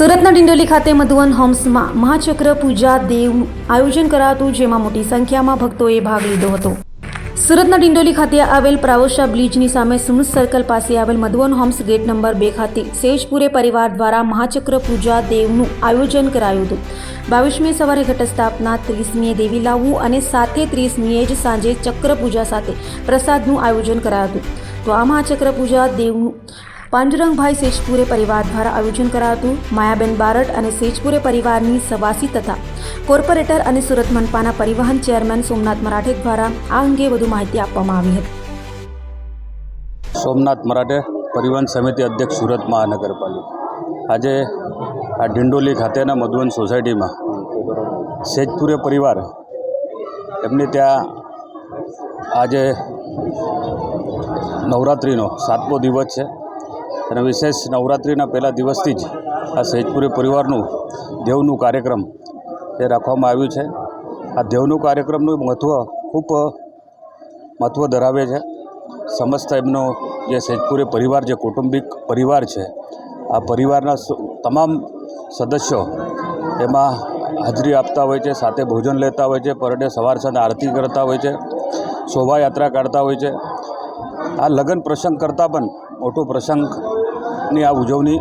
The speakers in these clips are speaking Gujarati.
સુરતના ડિંડોલી ખાતે મધુવન હોમ્સમાં મહાચક્ર પૂજા દેવનું આયોજન કરાતું, જેમાં મોટી સંખ્યામાં ભક્તોએ ભાગ લીધો હતો. સુરતના ડિંડોલી ખાતે આવેલ પ્રાવોશા બ્રિજની સામે સુમુસ સર્કલ પાસે આવેલ મધુવન હોમ્સ ગેટ નંબર 2 ખાતે સેજપુરે પરિવાર દ્વારા મહાચક્ર પૂજા દેવનું આયોજન કરાયું હતું. 22મી સવારે ઘટ સ્થાપના, 30મીએ દેવી લાવવું અને 30મીએ જ સાંજે ચક્ર પૂજા સાથે પ્રસાદનું આયોજન કરાયું હતું. તો આ મહાચક્ર પૂજા દેવનું પાંડુરંગભાઈ સેજપુરે પરિવાર દ્વારા આયોજન કરાતું. માયાબેન બારડ અને સેજપુરે પરિવારની સવાસી તથા કોર્પોરેટર અને સુરત મનપાના પરિવહન ચેરમેન સોમનાથ મરાઠે દ્વારા આ અંગે વધુ માહિતી આપવામાં આવી હતી. સોમનાથ મરાઠે, પરિવહન સમિતિ અધ્યક્ષ, સુરત મહાનગરપાલિકા. આજે આ ડિંડોલી ખાતેના મધુવન સોસાયટીમાં સેજપુરે પરિવાર એમને ત્યાં આજે નવરાત્રિનો 7મો દિવસ છે અને વિશેષ નવરાત્રિના પહેલા દિવસથી જ આ સેજપુરી પરિવારનું દેવનું કાર્યક્રમ એ રાખવામાં આવ્યું છે. આ દેવનું કાર્યક્રમનું ખૂબ મહત્ત્વ ધરાવે છે. સમસ્ત એમનો જે સેજપુરી પરિવાર, જે કૌટુંબિક પરિવાર છે, આ પરિવારના તમામ સદસ્યો એમાં હાજરી આપતા હોય છે, સાથે ભોજન લેતા હોય છે, પર ડે સવાર સાંજ આરતી કરતા હોય છે, શોભાયાત્રા કાઢતા હોય છે. આ લગ્ન પ્રસંગ કરતાં પણ મોટો પ્રસંગની આ ઉજવણી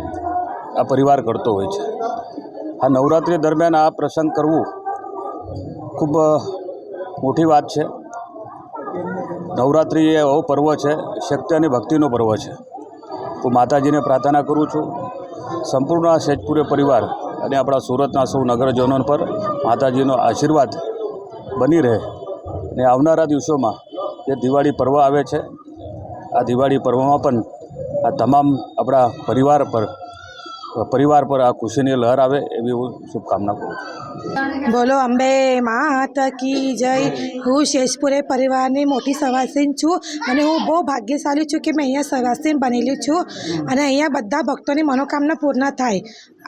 આ પરિવાર કરતો હોય છે. આ નવરાત્રિ દરમિયાન આ પ્રસંગ કરવું ખૂબ મોટી વાત છે. નવરાત્રિ એ એવો પર્વ છે, શક્તિ અને ભક્તિનો પર્વ છે. હું માતાજીને પ્રાર્થના કરું છું સંપૂર્ણ આ સેજપુરે પરિવાર અને આપણા સુરતના સૌ નગરજનો પર માતાજીનો આશીર્વાદ બની રહે. અને આવનારા દિવસોમાં જે દિવાળી પર્વ આવે છે, આ દિવાળી પર્વમાં પણ આ તમામ આપણા પરિવાર પર આ ખુશીની લહેર આવે એવી હું શુભકામના કરું છું. બોલો અંબે માત કી જય. હું સેજપુરે પરિવારની મોટી સવાસીન છું અને હું બહુ ભાગ્યશાળી છું કે મેં અહીંયા સવાસીન બનેલી છું અને અહીંયા બધા ભક્તોની મનોકામના પૂર્ણ થાય,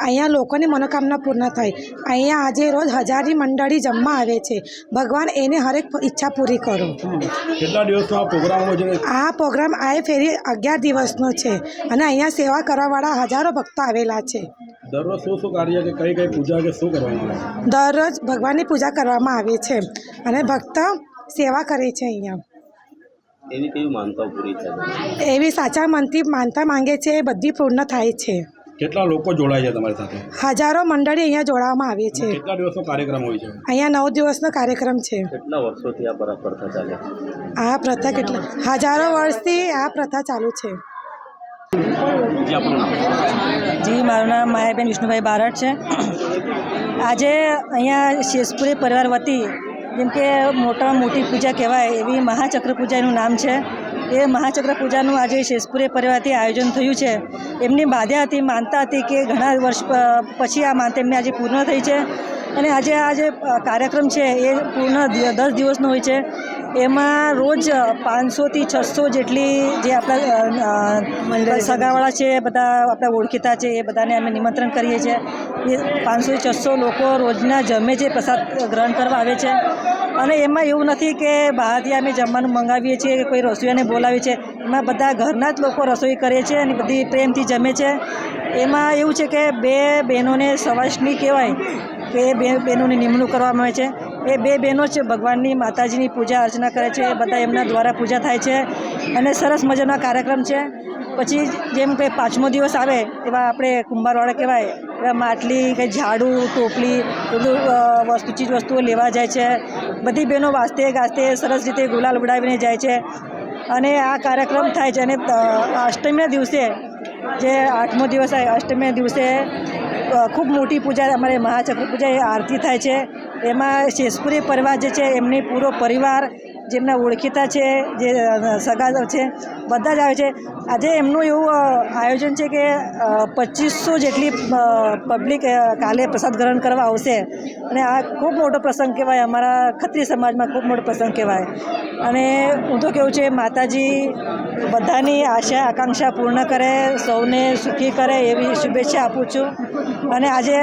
અહીંયા લોકોની મનોકામના પૂર્ણ થાય. અહીંયા આજે રોજ હજારી મંડળી જમવા આવે છે. ભગવાન એને હરેક ઈચ્છા પૂરી કરો. કેટલા દિવસનો આ પ્રોગ્રામ હોય છે? આ પ્રોગ્રામ આ ફેરી 11 દિવસનો છે અને અહીંયા સેવા કરવાવાળા હજારો ભક્તો આવેલા છે. દરરોજ શું કાર્ય કે કઈ પૂજા કે શું કરવામાં આવે? દરરોજ ભગવાનની પૂજા કરવામાં આવે છે અને ભક્ત સેવા કરે છે. અહીંયા એવી કેવી માનતા પૂરી થાય? એવી સાચા મનથી માનતા માંગે છે, એ બધી પૂર્ણ થાય છે. કેટલા લોકો જોડાય છે તમારી સાથે? હજારો મંડળી અહીંયા જોડાવામાં આવે છે. કેટલા દિવસનો કાર્યક્રમ હોય છે? અહીંયા 9 દિવસનો કાર્યક્રમ છે. કેટલા વર્ષોથી આ પ્રથા ચાલે? આ પ્રથા હજારો વર્ષથી આ પ્રથા ચાલુ છે. જી, મારું નામ માયાબેન વિષ્ણુભાઈ બારડ છે. આજે અહીંયા સેજપુરી પરિવાર વતી જેમ કે મોટી પૂજા કહેવાય એવી મહાચક્ર પૂજાનું નામ છે. એ મહાચક્ર પૂજાનું આજે સેજપુરી પરિવારથી આયોજન થયું છે. એમની બાધા હતી, માનતા હતી કે ઘણા વર્ષ પછી આ માનતા એમને આજે પૂર્ણ થઈ છે અને આજે આ જે કાર્યક્રમ છે એ પૂર્ણ 10 દિવસનો હોય છે. એમાં રોજ 500 થી 600 જેટલી જે આપણા સગાવાળા છે, બધા આપણા ઓળખીતા છે, એ બધાને અમે નિમંત્રણ કરીએ છીએ. એ 500 થી 600 લોકો રોજના જમે છે, પ્રસાદ ગ્રહણ કરવા આવે છે અને એમાં એવું નથી કે બહારથી અમે જમવાનું મંગાવીએ છીએ કે કોઈ રસોઈયાને બોલાવીએ છીએ, એમાં બધા ઘરના જ લોકો રસોઈ કરે છે અને બધી પ્રેમથી જમે છે. એમાં એવું છે કે બે બહેનોને સવાસણી કહેવાય કે બે બહેનોની નિમણૂક કરવામાં આવે છે. એ બે બહેનો છે ભગવાનની માતાજીની પૂજા અર્ચના કરે છે, બધા એમના દ્વારા પૂજા થાય છે અને સરસ મજાનો કાર્યક્રમ છે. પછી જેમ કે 5મો દિવસ આવે એવા આપણે કુંભારવાળા કહેવાય એવા માટલી કંઈ ઝાડુ ટોપલી બધું ચીજ વસ્તુઓ લેવા જાય છે. બધી બહેનો વાજતે ગાજતે સરસ રીતે ગુલાલ ઉડાવીને જાય છે અને આ કાર્યક્રમ થાય છે. અને અષ્ટમીના દિવસે જે 8મો દિવસ આવે અષ્ટમીના દિવસે ખૂબ મોટી પૂજા અમારે મહાચક્ર પૂજા એ આરતી થાય છે. એમાં શેષપુરી પરિવાર જે છે એમની પૂરો પરિવાર જેમના ઓળખીતા છે જે સગા છે બધા જ આવે છે. આજે એમનું એવું આયોજન છે કે 2500 જેટલી પબ્લિક કાલે પ્રસાદ ગ્રહણ કરવા આવશે અને આ ખૂબ મોટો પ્રસંગ કહેવાય, અમારા ખત્રી સમાજમાં ખૂબ મોટો પ્રસંગ કહેવાય. અને હું તો કહું છે માતાજી બધાની આશા આકાંક્ષા પૂર્ણ કરે, સૌને સુખી કરે એવી શુભેચ્છા આપું છું. અને આજે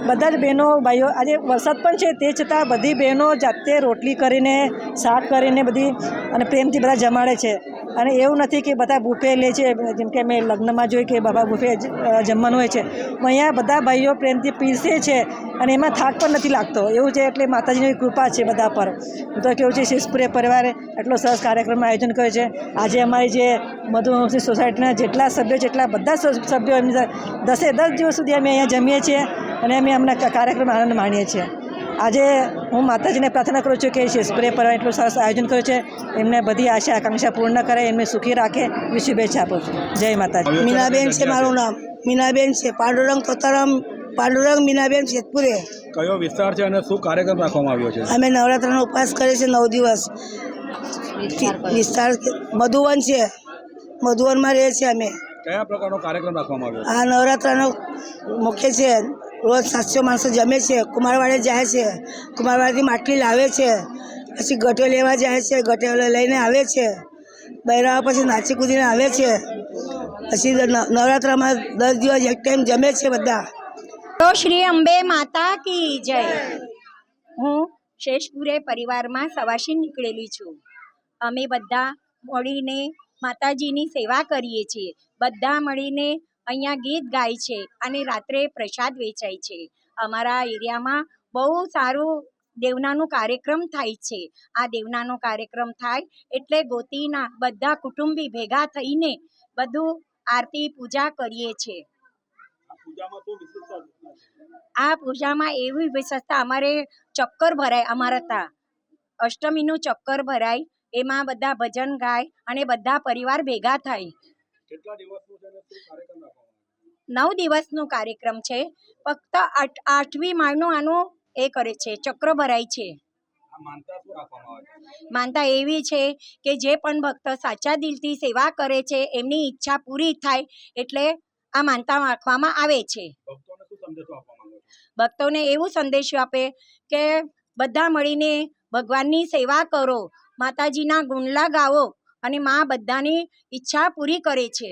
બધા જ બહેનો ભાઈઓ, આજે વરસાદ પણ છે તે છતાં બધી બહેનો જાતે રોટલી કરીને શાક કરીને બધી અને પ્રેમથી બધા જમાડે છે. અને એવું નથી કે બધા બુફે લે છે, જેમ કે અમે લગ્નમાં જોઈએ કે બાબા બુફે જમવાનું હોય છે, અહીંયા બધા ભાઈઓ પ્રેમથી પીરસે છે અને એમાં થાક પણ નથી લાગતો એવું છે. એટલે માતાજીની કૃપા છે બધા પર. હું તો કેવું છે શેષપુરી પરિવારે એટલો સરસ કાર્યક્રમનું આયોજન કર્યું છે. આજે અમારી જે મધુવંશી સોસાયટીના જેટલા સભ્યો છે એટલા બધા સભ્યો એમની 10 દિવસ સુધી અમે અહીંયા જમીએ છીએ અને અમે અમના કાર્યક્રમ આનંદ માણીએ છીએ. આજે હું માતાજીને પ્રાર્થના કરું છું કે શેષપુરી પરિવાર એટલું સરસ આયોજન કર્યું છે, એમને બધી આશા આકાંક્ષા પૂર્ણ કરે, એમને સુખી રાખે એવી શુભેચ્છા આપું છું. જય માતાજી. મીનાબેન છે મારું નામ, મીનાબેન છે. પાંડુરંગ મીનાબેન શેષપુરે. કયો વિસ્તાર છે અને શું કાર્યક્રમ રાખવામાં આવ્યો છે? અમે નવરાત્રનો ઉપવાસ કરીએ છીએ 9 દિવસ. વિસ્તાર મધુવન છે, મધુવનમાં રહીએ છીએ અમે. કયા પ્રકારનો કાર્યક્રમ રાખવામાં આવ્યો છે? આ નવરાત્રનો મુખ્ય છે. રોજ 700 માણસો જમે છે, કુમારવાડે જાય છે, કુમારવાડેથી માટલી લાવે છે, પછી ગટો લેવા જાય છે, ગટો લઈને આવે છે, બહેરાઓ પછી નાચી કૂદીને આવે છે. પછી નવરાત્રમાં 10 દિવસ એક ટાઈમ જમે છે બધા. તો શ્રી અંબે માતા કી જય. હું શેષપુરે પરિવારમાં સવાસી નીકળેલી છું. અમે બધા મળીને માતાજીની સેવા કરીએ છીએ. બધા મળીને અહીંયા ગીત ગાય છે અને રાત્રે પ્રસાદ વેચાય છે. અમારા એરિયામાં બહુ સારું દેવનાનો કાર્યક્રમ થાય છે. આ દેવનાનો કાર્યક્રમ થાય એટલે ગોતીના બધા કુટુંબી ભેગા થઈને બધું આરતી પૂજા કરીએ છીએ. આ પૂજામાં એવી વિશેષતા અમારે ચક્કર ભરાય, અમારા ત્યાં અષ્ટમીનું ચક્કર ભરાય, એમાં બધા ભજન ગાય અને બધા પરિવાર ભેગા થાય. કેટલા દિવસનો છે અને શું કાર્યક્રમ રાખવામાં આવ્યો? 9 દિવસનો કાર્યક્રમ છે. ફક્ત 8મી માળનું આનું એ કરે છે, ચક્ર ભરાય છે. આ માનતા શું રાખવામાં આવે છે? માનતા એવી છે કે જે પણ ભક્ત સાચા દિલથી સેવા કરે છે એમની ઈચ્છા પૂરી થાય એટલે આ માનતા રાખવામાં આવે છે. ભક્તોને શું સંદેશો આપવા માંગો છો? ભક્તોને એવું સંદેશો આપે કે બધા મળીને ભગવાનની સેવા કરો, માતાજીના ગુણલા ગાવો અને મા બધાની ઈચ્છા પૂરી કરે છે.